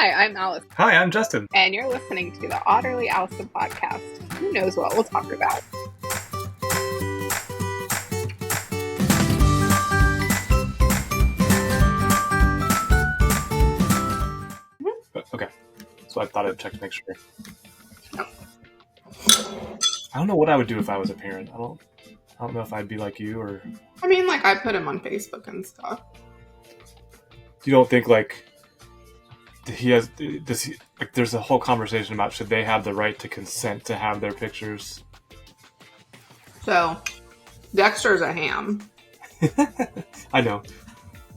Hi, I'm Allison. Hi, I'm Justin. And you're listening to the Otterly Owlsome podcast. Who knows what we'll talk about? Okay, so I thought I'd check to make sure. No. I don't know what I would do if I was a parent. I don't know if I'd be like you or... I mean, like, I put him on Facebook and stuff. You don't think, like, there's a whole conversation about should they have the right to consent to have their pictures? So, Dexter's a ham. I know.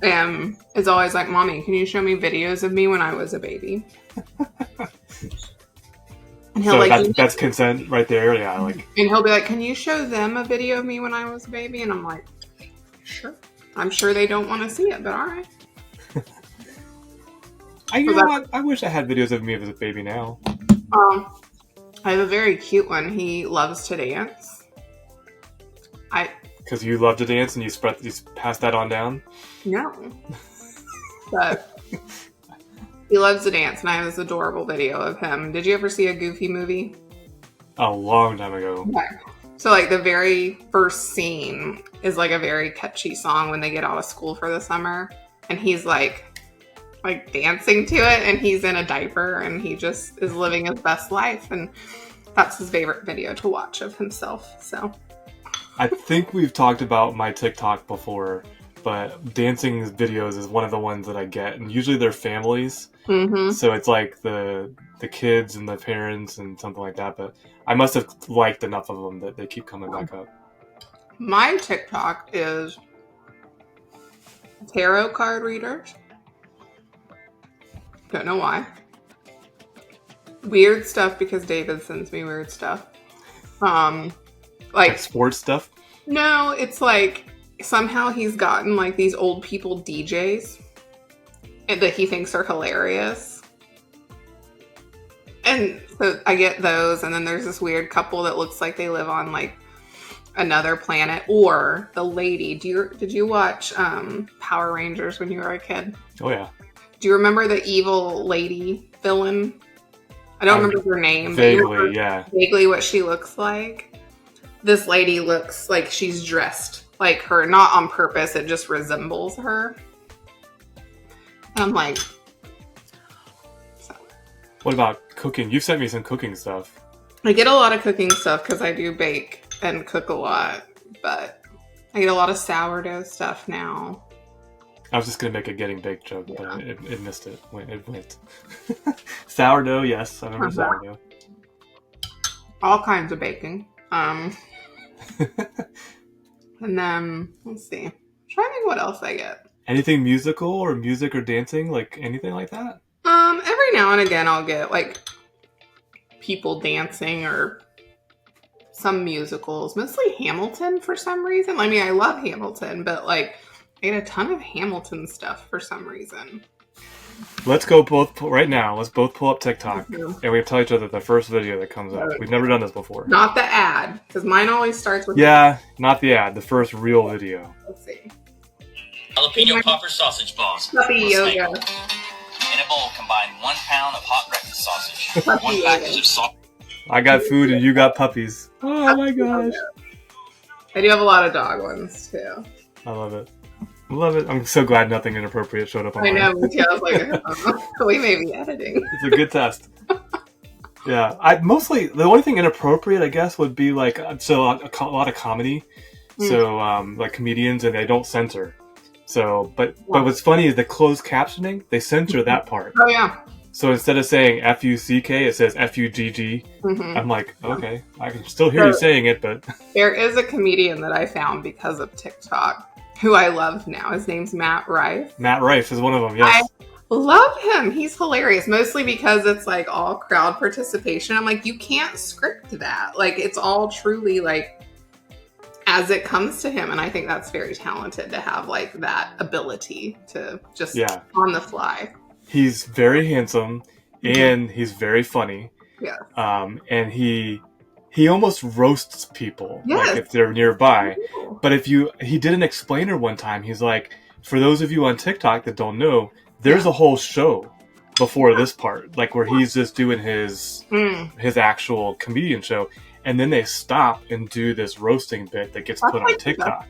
And is always like, Mommy, can you show me videos of me when I was a baby? And So that's consent right there, yeah. Like, and he'll be like, can you show them a video of me when I was a baby? And I'm like, sure. I'm sure they don't want to see it, but all right. I wish I had videos of me as a baby now. I have a very cute one. He loves to dance. Because you love to dance and you pass that on down? No. But he loves to dance, and I have this adorable video of him. Did you ever see a Goofy movie? A long time ago. Okay. So, like, the very first scene is, like, a very catchy song when they get out of school for the summer. And he's, like dancing to it, and he's in a diaper, and he just is living his best life. And that's his favorite video to watch of himself, so... I think we've talked about my TikTok before, but dancing videos is one of the ones that I get, and usually they're families. Mm-hmm. So it's like the kids and the parents and something like that. But I must have liked enough of them that they keep coming back up. My TikTok is tarot card readers. Don't know why. Weird stuff because David sends me weird stuff. Like sports stuff? No, it's like somehow he's gotten like these old people DJs that he thinks are hilarious. And so I get those, and then there's this weird couple that looks like they live on like another planet. Or the lady. Did you watch Power Rangers when you were a kid? Oh yeah. Do you remember the evil lady villain? I don't remember her name. Vaguely, yeah. Vaguely what she looks like. This lady looks like she's dressed like her, not on purpose. It just resembles her. And I'm like... So. What about cooking? You've sent me some cooking stuff. I get a lot of cooking stuff because I do bake and cook a lot. But I get a lot of sourdough stuff now. I was just going to make a getting baked joke, but it missed it. It went. Sourdough, yes. I remember sourdough. All kinds of baking. And then, let's see. I'm trying to think what else I get. Anything musical or music or dancing? Like anything like that? Every now and again I'll get like people dancing or some musicals. Mostly Hamilton for some reason. I mean, I love Hamilton, but like I get a ton of Hamilton stuff for some reason. Let's go right now. Let's both pull up TikTok, and we tell each other the first video that comes up. We've never done this before. Not the ad, because mine always starts with... Yeah, not the ad. The first real video. Let's see. Jalapeno popper sausage balls. Puppy yoga. In a bowl, combine 1 pound of hot breakfast sausage. Puppy 1 package of salt. I got food and you got puppies. Oh my gosh. I do have a lot of dog ones, too. I love it. Love it. I'm so glad nothing inappropriate showed up on I know, me too. I was like, we may be editing. It's a good test. Yeah. The only thing inappropriate, I guess, would be like, so a lot of comedy. So, like comedians, and they don't censor. So, but what's funny is the closed captioning, they censor that part. Oh, yeah. So instead of saying F-U-C-K, it says F-U-G-G. Mm-hmm. I'm like, okay, I can still hear you saying it, but... There is a comedian that I found because of TikTok who I love now. His name's Matt Rife. Matt Rife is one of them, yes. I love him. He's hilarious, mostly because it's like all crowd participation. I'm like, you can't script that. Like, it's all truly like as it comes to him. And I think that's very talented to have like that ability to just on the fly. He's very handsome and he's very funny. Yeah. And he almost roasts people, like if they're nearby. Ooh. But he did an explainer one time. He's like, for those of you on TikTok that don't know, there's a whole show before this part, like where he's just doing his actual comedian show, and then they stop and do this roasting bit that gets put on TikTok.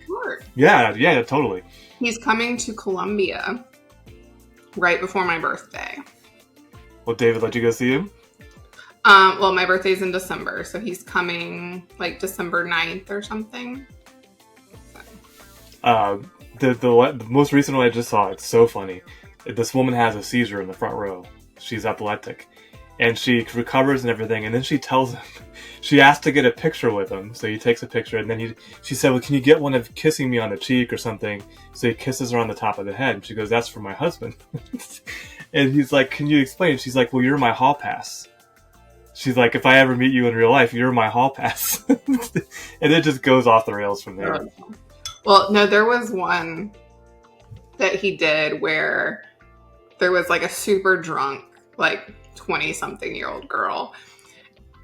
Yeah, totally. He's coming to Columbia right before my birthday. Well, David, let you go see him? Well, my birthday's in December, so he's coming like December 9th or something. The most recent one I just saw, it's so funny. This woman has a seizure in the front row. She's epileptic. And she recovers and everything, and then she tells him, she asked to get a picture with him, so he takes a picture, and then she said, well, can you get one of kissing me on the cheek or something? So he kisses her on the top of the head, and she goes, that's for my husband. And he's like, can you explain? She's like, well, you're my hall pass. She's like, if I ever meet you in real life, you're my hall pass. And it just goes off the rails from there. Well, no, there was one that he did where there was like a super drunk, like 20-something-year-old girl.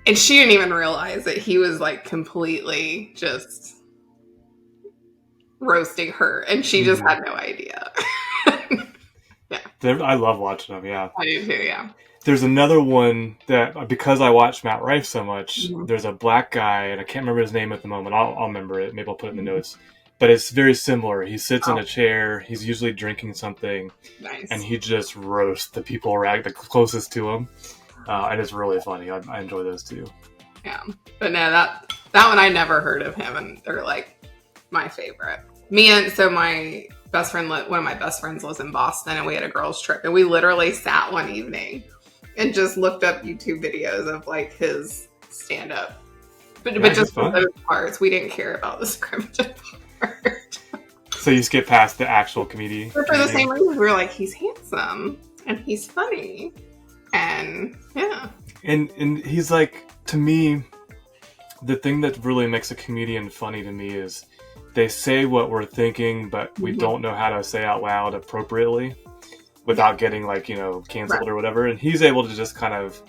And she didn't even realize that he was like completely just roasting her. And she just had no idea. I love watching them, yeah. I do too, yeah. There's another one that, because I watch Matt Rife so much, there's a black guy, and I can't remember his name at the moment. I'll remember it. Maybe I'll put it in the notes. But it's very similar. He sits in a chair. He's usually drinking something. Nice. And he just roasts the people around the closest to him. And it's really funny. I enjoy those too. Yeah. But no, that one I never heard of him, and they're like my favorite. My best friend, one of my best friends lives in Boston, and we had a girls' trip, and we literally sat one evening and just looked up YouTube videos of like his stand-up. But just for those parts, we didn't care about the scripted part. So you skip past the actual comedian? But for the same reason, we were like, he's handsome and he's funny. And yeah. And he's like, to me, the thing that really makes a comedian funny to me is they say what we're thinking, but we don't know how to say out loud appropriately without getting like, canceled or whatever. And he's able to just kind of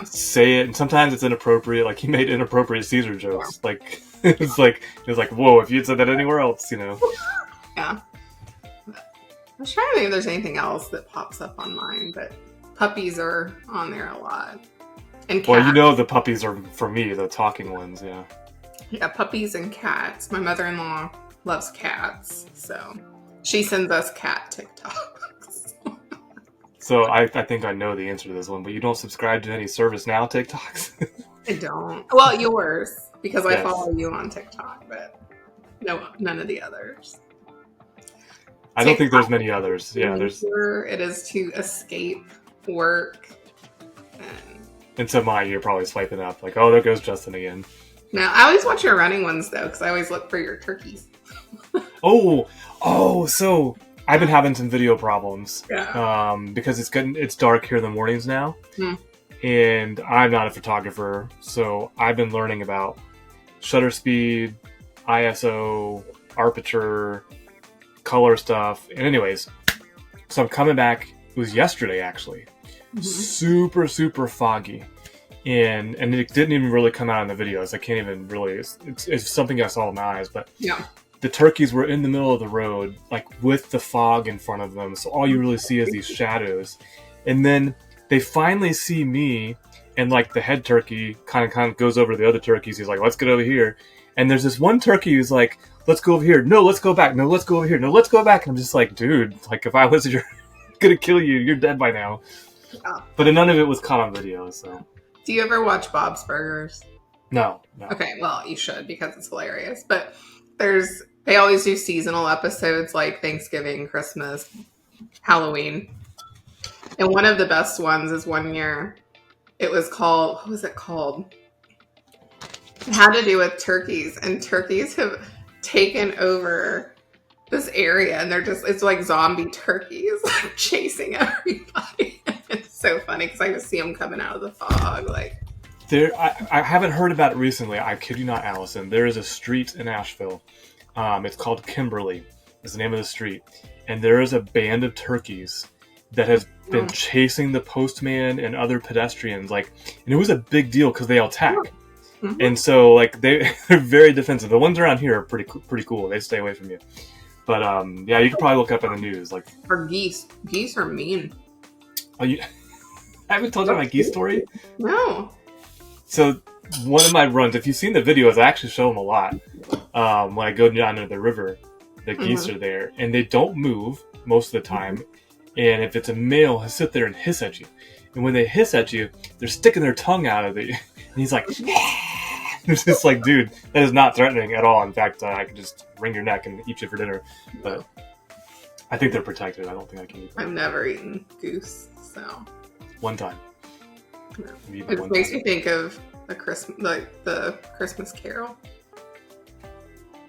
say it. And sometimes it's inappropriate. Like he made inappropriate Caesar jokes. Yeah. Like, it was like, whoa, if you'd said that anywhere else, Yeah. I was trying to think if there's anything else that pops up on mine, but puppies are on there a lot. And cats. Well, the puppies are, for me, the talking ones, yeah. Yeah, puppies and cats. My mother-in-law loves cats, so she sends us cat TikToks. So I think I know the answer to this one, but you don't subscribe to any ServiceNow TikToks? I don't. Well, yours, because I follow you on TikTok, but no, none of the others. I don't think there's many others. Yeah, it is to escape work. And so you're probably swiping up, like, oh, there goes Justin again. No, I always watch your running ones, though, because I always look for your turkeys. So I've been having some video problems. Yeah. Because it's dark here in the mornings now. And I'm not a photographer, so I've been learning about shutter speed, ISO, aperture, color stuff. And anyways, so I'm coming back. It was yesterday, actually. Super, super foggy. And it didn't even really come out in the videos. I can't even really... It's something I saw with my eyes, but... Yeah. The turkeys were in the middle of the road, like with the fog in front of them. So all you really see is these shadows. And then they finally see me, and like the head turkey kind of goes over to the other turkeys. He's like, let's get over here. And there's this one turkey who's like, let's go over here. No, let's go back. No, let's go over here. No, let's go back. And I'm just like, dude, like if I was gonna kill you, you're dead by now. Yeah. But none of it was caught on video, so. Do you ever watch Bob's Burgers? No. Okay, well, you should because it's hilarious. But they always do seasonal episodes like Thanksgiving, Christmas, Halloween. And one of the best ones is one year. It was called, what was it called? It had to do with turkeys. And turkeys have taken over this area. And it's like zombie turkeys like chasing everybody. It's so funny because I just see them coming out of the fog. I haven't heard about it recently. I kid you not, Allison. There is a street in Asheville. It's called Kimberly, is the name of the street. And there is a band of turkeys that has been chasing the postman and other pedestrians. And it was a big deal because they all attack. And so, they're very defensive. The ones around here are pretty cool. They stay away from you. But, you could probably look up in the news. Or geese. Geese are mean. Oh, I haven't told you my geese story. No. So one of my runs, if you've seen the videos, I actually show them a lot. When I go down to the river, the geese are there, and they don't move most of the time. And if it's a male, he'll sit there and hiss at you. And when they hiss at you, they're sticking their tongue out of it. And he's like, it's just like, dude, that is not threatening at all. In fact, I could just wring your neck and eat you for dinner. But I think they're protected. I don't think I can eat them. I've never eaten goose, so. One time. No. It just makes me think of the Christmas Carol.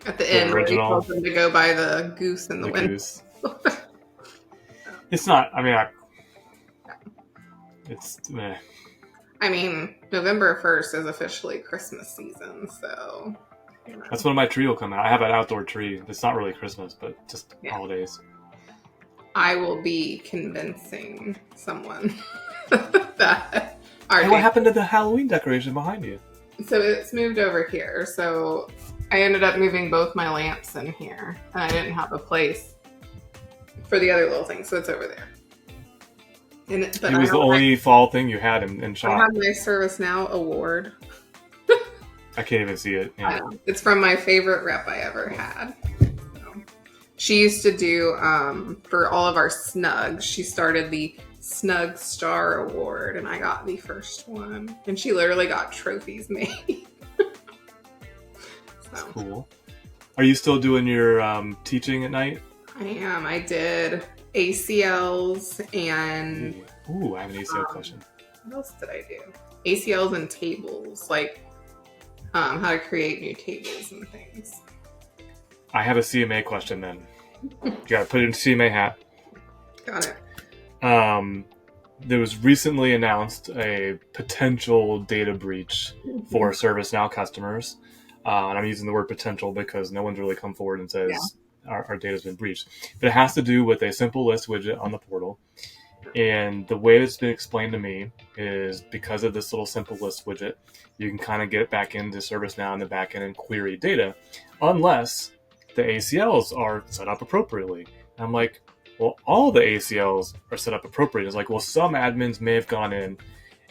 At the end, where he tells them to go buy the goose in the window. It's not, I mean, it's, meh. I mean, November 1st is officially Christmas season, so. You know. That's when my tree will come out. I have an outdoor tree. It's not really Christmas, but just holidays. I will be convincing someone that. Hey, what happened to the Halloween decoration behind you? So it's moved over here. So I ended up moving both my lamps in here, and I didn't have a place for the other little thing, so it's over there. And it was the only fall thing you had in shop. I have my Service Now award. I can't even see it. Yeah. It's from my favorite rep I ever had. So, she used to do, for all of our snugs, she started the Snug Star Award, and I got the first one. And she literally got trophies made. That's cool. Are you still doing your teaching at night? I am. I did ACLs and... Ooh, I have an ACL question. What else did I do? ACLs and tables, like how to create new tables and things. I have a CMA question then. You gotta put it in CMA hat. Got it. There was recently announced a potential data breach for ServiceNow customers. And I'm using the word potential because no one's really come forward and says our data's been breached. But it has to do with a simple list widget on the portal. And the way it's been explained to me is because of this little simple list widget, you can kind of get back into ServiceNow in the back end and query data, unless the ACLs are set up appropriately. And I'm like, well, all the ACLs are set up appropriately. It's like, well, some admins may have gone in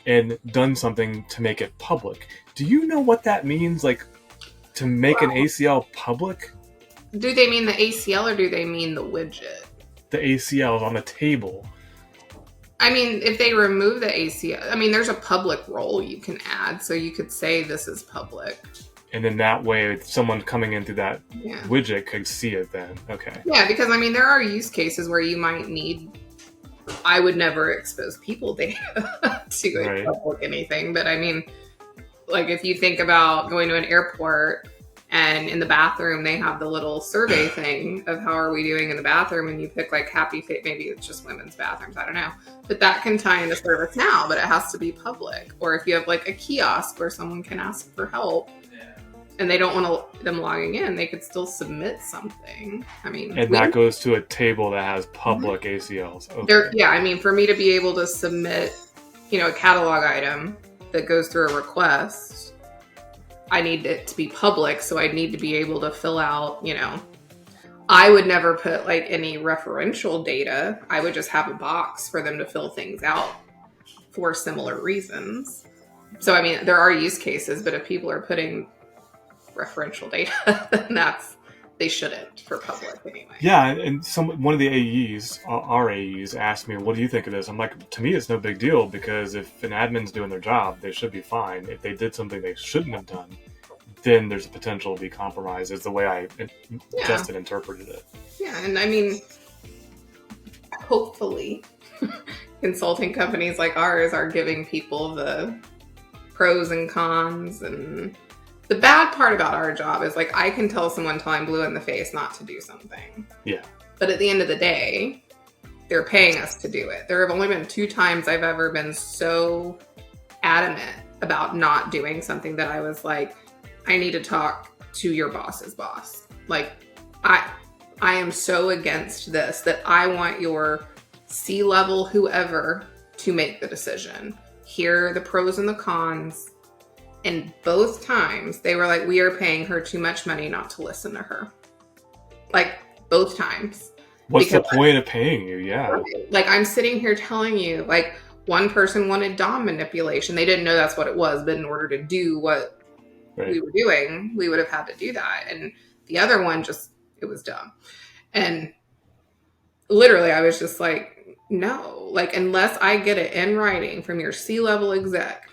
and done something to make it public. Do you know what that means? Like, to make an ACL public? Do they mean the ACL or do they mean the widget? The ACL is on the table. I mean, if they remove the ACL, I mean, there's a public role you can add, so you could say this is public. And then that way, someone coming into that widget could see it then. Okay. Yeah, because, I mean, there are use cases where you might need... I would never expose people data to a public anything, but I mean, like if you think about going to an airport and in the bathroom, they have the little survey thing of how are we doing in the bathroom, and you pick like happy face, maybe it's just women's bathrooms, I don't know. But that can tie into ServiceNow, but it has to be public. Or if you have like a kiosk where someone can ask for help and they don't want them logging in, they could still submit something. I mean, and that goes to a table that has public ACLs. Okay. I mean, for me to be able to submit, a catalog item that goes through a request, I need it to be public, so I need to be able to fill out, I would never put like any referential data. I would just have a box for them to fill things out for similar reasons. So, I mean, there are use cases, but if people are putting referential data, then they shouldn't for public anyway. Yeah, and one of the AEs, our AEs, asked me, what do you think of this? I'm like, to me, it's no big deal, because if an admin's doing their job, they should be fine. If they did something they shouldn't have done, then there's a potential to be compromised, is the way I just interpreted it. Yeah, and I mean, hopefully, consulting companies like ours are giving people the pros and cons. And the bad part about our job is, like, I can tell someone till I'm blue in the face not to do something. Yeah. But at the end of the day, they're paying us to do it. There have only been 2 times I've ever been so adamant about not doing something that I was like, I need to talk to your boss's boss. Like, I am so against this that I want your C-level whoever to make the decision. Here are the pros and the cons. And both times they were like, we are paying her too much money not to listen to her. Like, both times. What's the point of paying you? Yeah. Like, I'm sitting here telling you, like, one person wanted DOM manipulation. They didn't know that's what it was, but in order to do what we were doing, we would have had to do that. And the other one it was dumb. And literally, I was just like, no, like, unless I get it in writing from your C-level exec,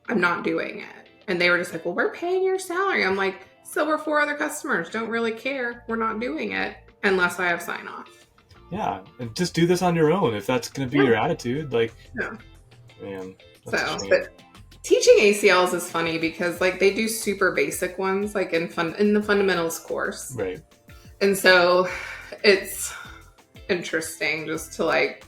I'm not doing it. And they were just like, well, we're paying your salary. I'm like, so we're 4 other customers. Don't really care. We're not doing it unless I have sign off. Yeah, and just do this on your own if that's going to be your attitude. Like, man. But teaching ACLs is funny because like they do super basic ones, like in the fundamentals course, right? And so it's interesting just to like.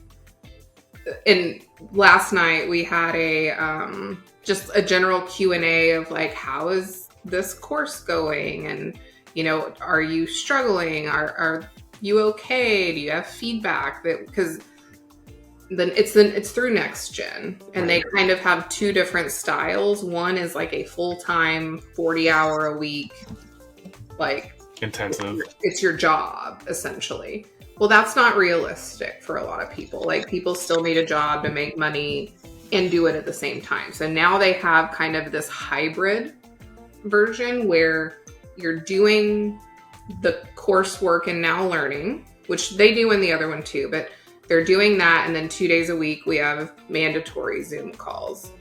And last night we had a just a general Q&A of like, how is this course going, and are you struggling? Are you okay? Do you have feedback? Because then it's through Next Gen, and they kind of have 2 different styles. One is like a full-time 40-hour a week, like intensive. It's your job essentially. Well, that's not realistic for a lot of people. Like people still need a job to make money and do it at the same time. So now they have kind of this hybrid version where you're doing the coursework in Now Learning, which they do in the other one too, but they're doing that. And then 2 days a week, we have mandatory Zoom calls.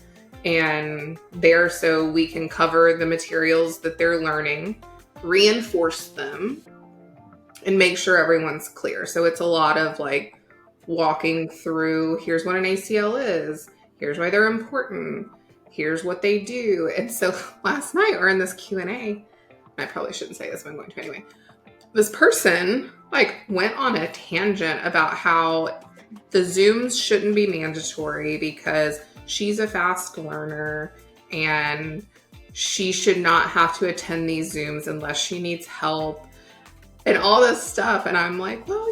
And they're so we can cover the materials that they're learning, reinforce them, and make sure everyone's clear. So it's a lot of like walking through, here's what an ACL is, here's why they're important, here's what they do. And so last night we're in this Q&A. I probably shouldn't say this, but I'm going to anyway. This person like went on a tangent about how the Zooms shouldn't be mandatory because she's a fast learner and she should not have to attend these Zooms unless she needs help and all this stuff. And I'm like, well,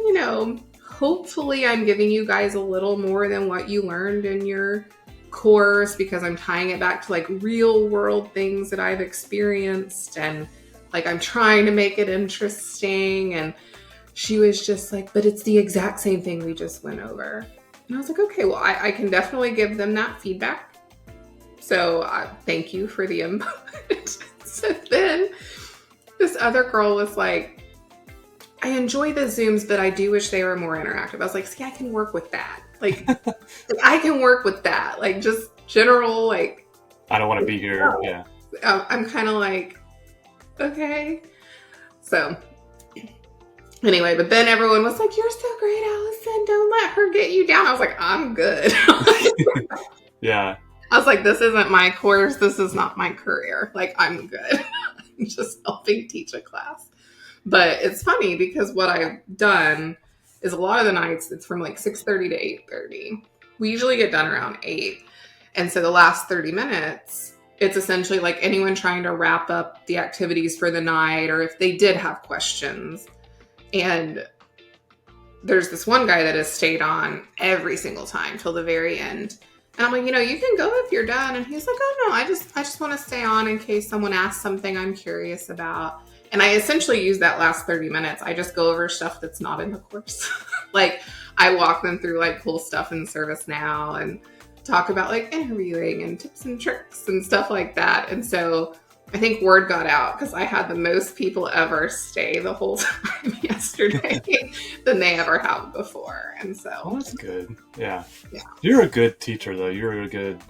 hopefully I'm giving you guys a little more than what you learned in your course because I'm tying it back to like real world things that I've experienced, and like I'm trying to make it interesting. And she was just like, but it's the exact same thing we just went over. And I was like, okay, well, I can definitely give them that feedback. So thank you for the input. So then this other girl was like, I enjoy the Zooms, but I do wish they were more interactive. I was like, see, I can work with that. Like, I can work with that. Like, just general, like. I don't want to be here. Yeah. I'm kind of like, okay. So, anyway, but then everyone was like, you're so great, Allison. Don't let her get you down. I was like, I'm good. Yeah. I was like, this isn't my course. This is not my career. Like, I'm good. I'm just helping teach a class. But it's funny because what I've done is a lot of the nights, it's from like 6:30 to 8:30. We usually get done around 8. And so the last 30 minutes, it's essentially like anyone trying to wrap up the activities for the night, or if they did have questions. And there's this one guy that has stayed on every single time till the very end. And I'm like, you can go if you're done. And he's like, oh no, I just want to stay on in case someone asks something I'm curious about. And I essentially use that last 30 minutes. I just go over stuff that's not in the course. Like I walk them through like cool stuff in ServiceNow and talk about like interviewing and tips and tricks and stuff like that. And so I think word got out because I had the most people ever stay the whole time yesterday than they ever have before. And so. Oh, that's good. Yeah. You're a good teacher though. You're a good,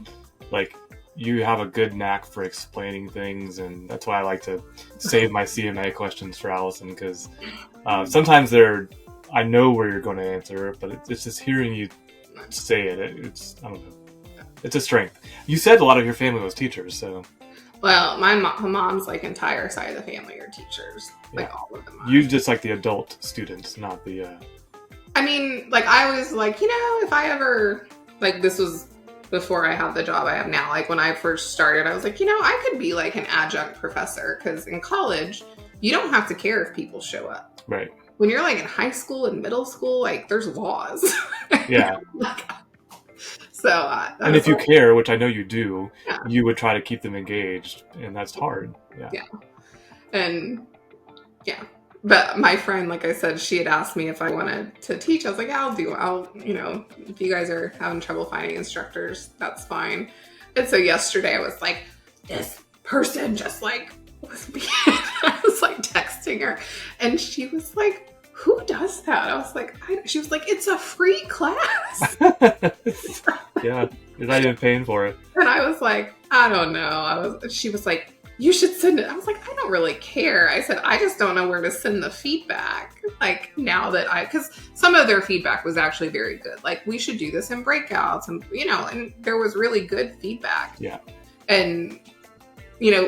you have a good knack for explaining things, and that's why I like to save my CMA questions for Allison, because sometimes I know where you're going to answer, but it's just hearing you say it. It's I don't know. It's a strength. You said a lot of your family was teachers, so. Well, my mom's like entire side of the family are teachers, like all of them are. You just like the adult students, not the. I mean, like I was like, if I ever this was. Before I have the job I have now, like when I first started, I was like, I could be like an adjunct professor, because in college, you don't have to care if people show up. Right. When you're like in high school and middle school, like there's laws. Yeah. So. And if you care, which I know you do, you would try to keep them engaged, and that's hard. Yeah. Yeah. And yeah. But my friend, like I said, she had asked me if I wanted to teach. I was like, I'll, if you guys are having trouble finding instructors, that's fine. And so yesterday I was like, this person just like was being, I was like texting her and she was like, who does that? I was like, she was like, it's a free class. Yeah, you're not even paying for it. And I was like, I don't know. She was like, you should send it. I was like, I don't really care. I said, I just don't know where to send the feedback. Like now that because some of their feedback was actually very good. Like we should do this in breakouts and, and there was really good feedback. Yeah. And,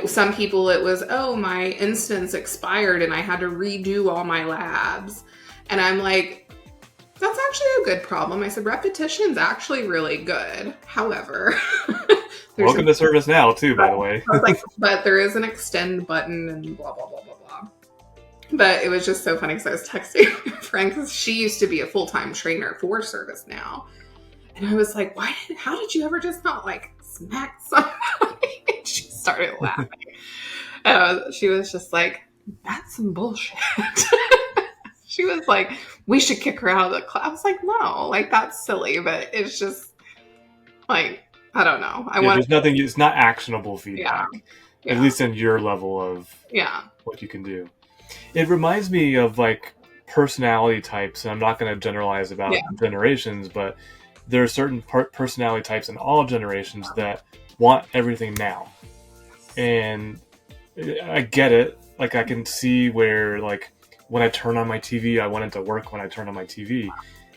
some people it was, oh, my instance expired and I had to redo all my labs. And I'm like, that's actually a good problem. I said, repetition's actually really good. However, welcome to ServiceNow too, by the way. I was like, but there is an extend button and blah, blah, blah, blah, blah. But it was just so funny because I was texting Frank because she used to be a full-time trainer for ServiceNow. And I was like, how did you ever just not like smack somebody? And she started laughing. She was just like, that's some bullshit. She was like, we should kick her out of the class. I was like, no, like that's silly, but it's just like, I don't know. There's nothing, it's not actionable feedback, yeah. At least in your level of what you can do. It reminds me of like personality types, and I'm not going to generalize about generations, but there are certain personality types in all generations that want everything now. And I get it. Like I can see where like when I turn on my TV, I want it to work when I turn on my TV.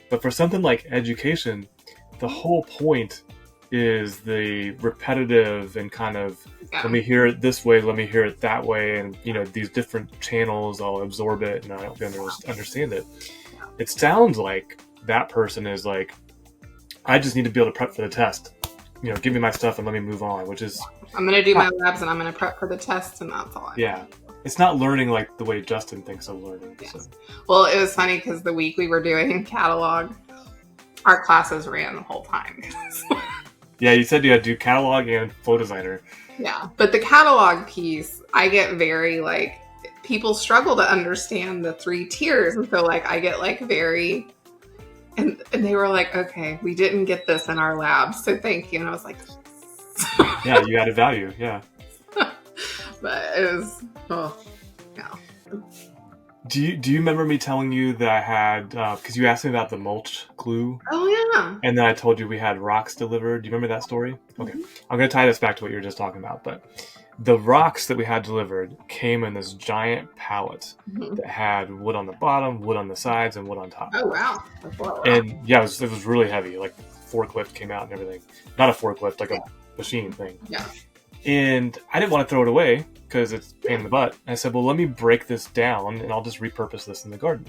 But for something like education, the whole point is the repetitive and kind of let me hear it this way, let me hear it that way, and these different channels, I'll absorb it and I don't understand it. It sounds like that person is like, I just need to be able to prep for the test. Give me my stuff and let me move on, which is I'm going to do my labs and I'm going to prep for the test and that's all. It's not learning like the way Justin thinks of learning. Yes. So. Well, it was funny because the week we were doing catalog, our classes ran the whole time. Yeah, you said you had to do catalog and flow designer. Yeah, but the catalog piece, I get very like, people struggle to understand the 3 tiers. And so like, I get like very, and they were like, okay, we didn't get this in our lab, so thank you. And I was like, yeah, you added value, yeah. But it was, Do you remember me telling you that I had, because you asked me about the mulch glue? Oh, yeah. And then I told you we had rocks delivered. Do you remember that story? Okay. Mm-hmm. I'm going to tie this back to what you were just talking about. But the rocks that we had delivered came in this giant pallet that had wood on the bottom, wood on the sides, and wood on top. Oh, wow. And yeah, it was really heavy. Like forklift came out and everything. Not a forklift, like a machine thing. Yeah. And I didn't want to throw it away because it's a pain in the butt. I said, well, let me break this down and I'll just repurpose this in the garden.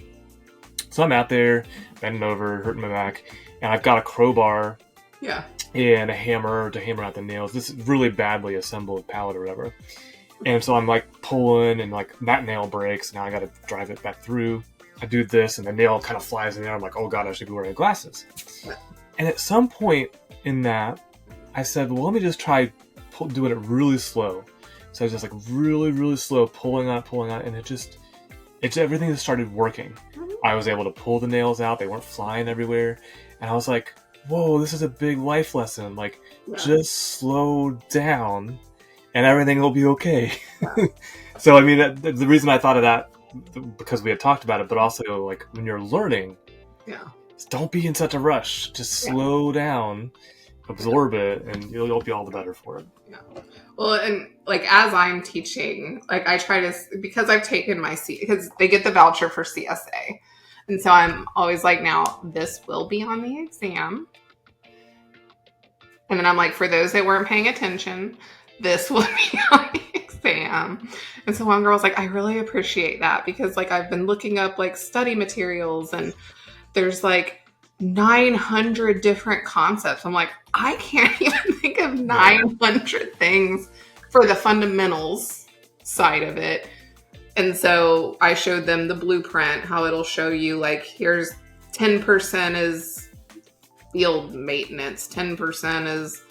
So I'm out there, bending over, hurting my back, and I've got a crowbar and a hammer to hammer out the nails. This is really badly assembled pallet or whatever. And so I'm like pulling and like that nail breaks. Now I got to drive it back through. I do this and the nail kind of flies in there. I'm like, oh God, I should be wearing glasses. And at some point in that, I said, well, let me just try doing it really slow. So I was just like really, really slow, pulling on, and it's everything just started working. I was able to pull the nails out; they weren't flying everywhere, and I was like, "Whoa, this is a big life lesson! Like, just slow down, and everything will be okay." So I mean, the reason I thought of that because we had talked about it, but also like when you're learning, don't be in such a rush. Just slow down. Absorb it, and you'll be all the better for it. Yeah. Well, and like as I'm teaching, like I try to, because I've taken my because they get the voucher for CSA, and so I'm always like, now this will be on the exam, and then I'm like, for those that weren't paying attention, this will be on the exam. And so one girl's like, I really appreciate that because like I've been looking up like study materials, and there's like 900 different concepts. I'm like, I can't even think of 900 things for the fundamentals side of it. And so I showed them the blueprint, how it'll show you like, here's 10% is field maintenance, 10% is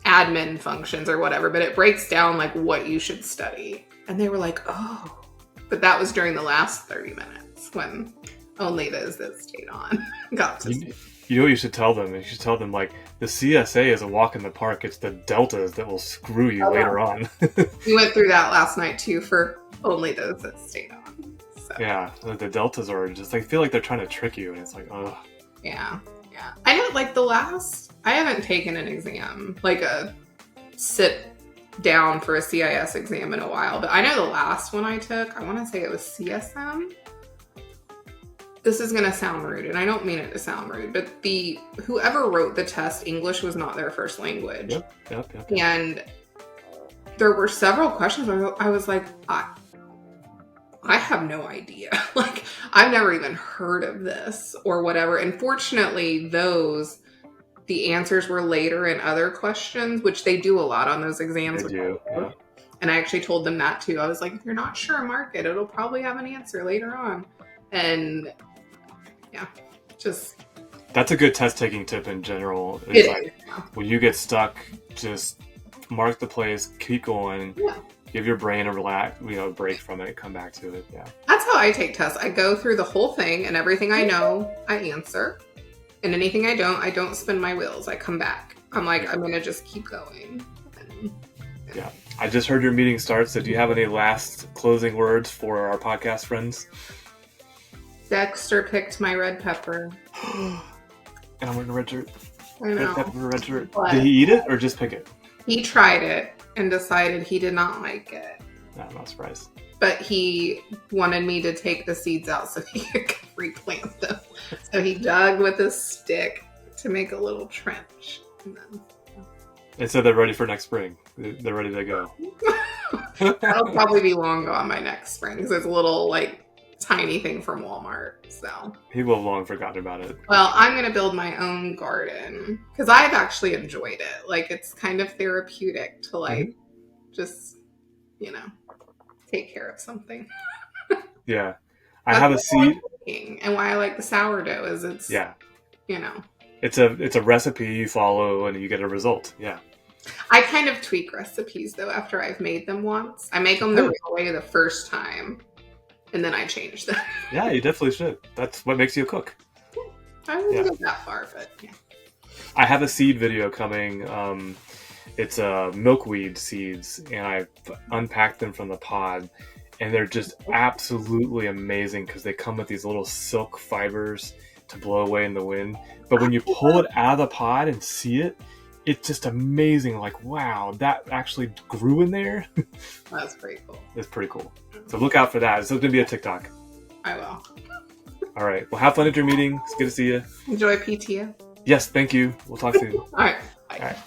admin functions or whatever, but it breaks down like what you should study. And they were like, oh, But that was during the last 30 minutes when only those that stayed on got to see. You know what you should tell them? You should tell them, like, the CSA is a walk in the park. It's the deltas that will screw you later on. We went through that last night, too, for only those that stayed on. So. Yeah, the deltas are just, I feel like they're trying to trick you, and it's like, ugh. Yeah. I know, like, I haven't taken an exam, like a sit down for a CIS exam in a while, but I know the last one I took, I want to say it was CSM. This is going to sound rude, and I don't mean it to sound rude, but whoever wrote the test, English was not their first language. Yep. And there were several questions where I was like, I have no idea. Like, I've never even heard of this or whatever. And fortunately, the answers were later in other questions, which they do a lot on those exams. They do, yeah. And I actually told them that too. I was like, if you're not sure, mark it. It'll probably have an answer later on. And yeah, just... That's a good test-taking tip in general. It's like, when you get stuck, just mark the place, keep going. Yeah. Give your brain a break from it, come back to it. Yeah. That's how I take tests. I go through the whole thing, and everything I know, I answer. And anything I don't spin my wheels. I come back. I'm like, I'm going to just keep going. Yeah. I just heard your meeting start, so do you have any last closing words for our podcast friends? Dexter picked my red pepper. And I'm wearing a red shirt. I know. Red pepper, red shirt. But did he eat it or just pick it? He tried it and decided he did not like it. No, I'm not surprised. But he wanted me to take the seeds out so he could replant them. So he dug with a stick to make a little trench. And so they're ready for next spring. They're ready to go. That'll probably be long gone by next spring because it's a little, like, tiny thing from Walmart. So He will have long forgotten about it. well, I'm going to build my own garden because I've actually enjoyed it. Like, it's kind of therapeutic to, like, just, take care of something. Yeah. I have a seed. And why I like the sourdough is it's, It's a recipe you follow and you get a result. Yeah. I kind of tweak recipes, though, after I've made them once. I make them the real way the first time, and then I change them. Yeah, you definitely should. That's what makes you a cook. I wouldn't go that far, but yeah. I have a seed video coming. It's milkweed seeds, and I've unpacked them from the pod, and they're just absolutely amazing because they come with these little silk fibers to blow away in the wind. But when you pull it out of the pod and see it, it's just amazing. Like, wow, that actually grew in there. That's pretty cool. It's pretty cool. So look out for that. It's going to be a TikTok. I will. All right. Well, have fun at your meeting. It's good to see you. Enjoy PTO. Yes, thank you. We'll talk soon. All right. Bye. All right.